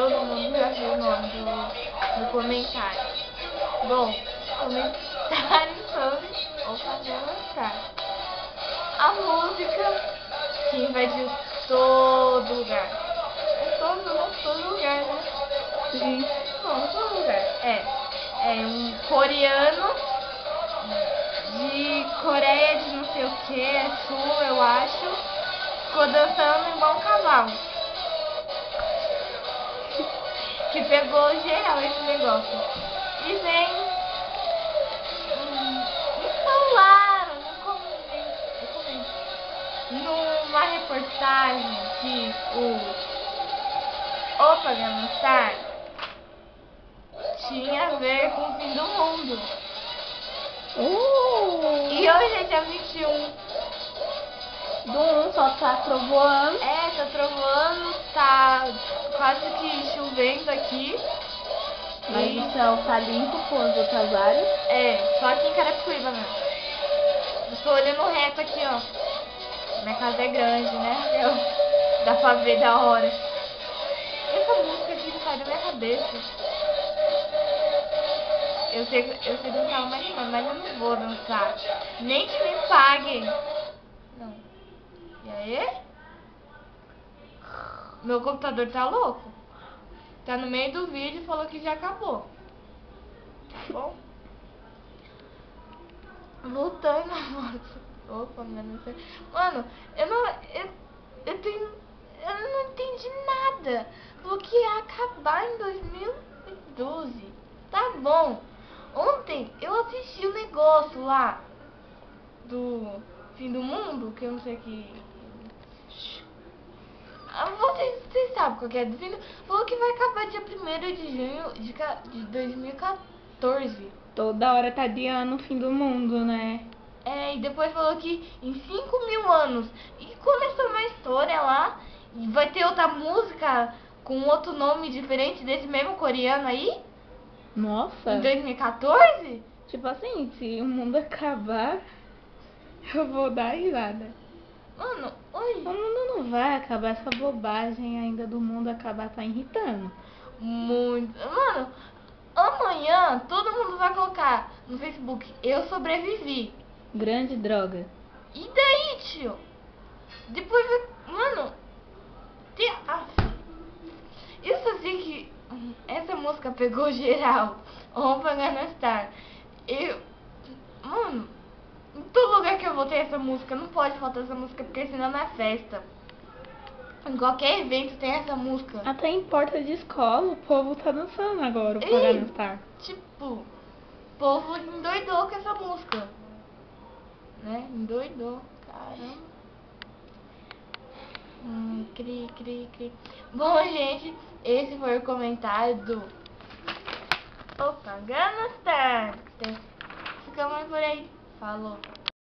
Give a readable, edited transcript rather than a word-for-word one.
todo mundo já viu o nome do comentário. Bom, comentário sobre Opa Gangnam Style. A música que invadiu todo lugar. Todo lugar, né? Sim. Não, todo lugar. É um coreano de Coreia de não sei o que, sul, eu acho, ficou dançando igual um cavalo. Que pegou geral esse negócio. E vem me falaram numa reportagem que o Opa Gangnam Style tinha a ver com o fim do mundo. E hoje é dia 21. Do 1 só tá trovoando. Tá trovoando, tá quase que chovendo aqui. Mas o céu tá limpo com as outras áreas. Só aqui em Carapicuíba mesmo. Eu tô olhando reto aqui, ó. Minha casa é grande, né? Dá pra ver da hora. Essa música aqui sai da minha cabeça. Eu sei dançar uma rima, mas eu não vou dançar. Nem que me paguem. Não. E aí? Meu computador tá louco. Tá no meio do vídeo e falou que já acabou. Tá bom? Voltando a música. Opa, mano. Mano, eu não entendi nada. Falou que ia acabar em 2012. Tá bom. Ontem eu assisti o negócio lá do fim do mundo, que eu não sei que. Vocês sabem qual que é do fim do... Falou que vai acabar dia 1º de junho de 2014. Toda hora tá adiando o fim do mundo, né? E depois falou que em 5.000 anos. E começou uma história lá. E vai ter outra música com outro nome diferente desse mesmo coreano aí? Nossa. Em 2014? Tipo assim, se o mundo acabar, eu vou dar risada. Mano, oi. O mundo não vai acabar, essa bobagem ainda do mundo acabar tá irritando. Muito. Mano, amanhã todo mundo vai colocar no Facebook: eu sobrevivi. Grande droga. E daí, tio? Depois vai. Mano, isso assim que. Essa música pegou geral. Opa Gangnam Style. Mano, em todo lugar que eu vou ter essa música, não pode faltar essa música, porque senão não é festa. Em qualquer evento tem essa música. Até em porta de escola o povo tá dançando agora o Gangnam Style. Tipo, o povo endoidou com essa música. Né? Endoidou. Caramba. Cri. Bom, gente, esse foi o comentário do Opa Gangnam Style. Ficamos por aí. Falou.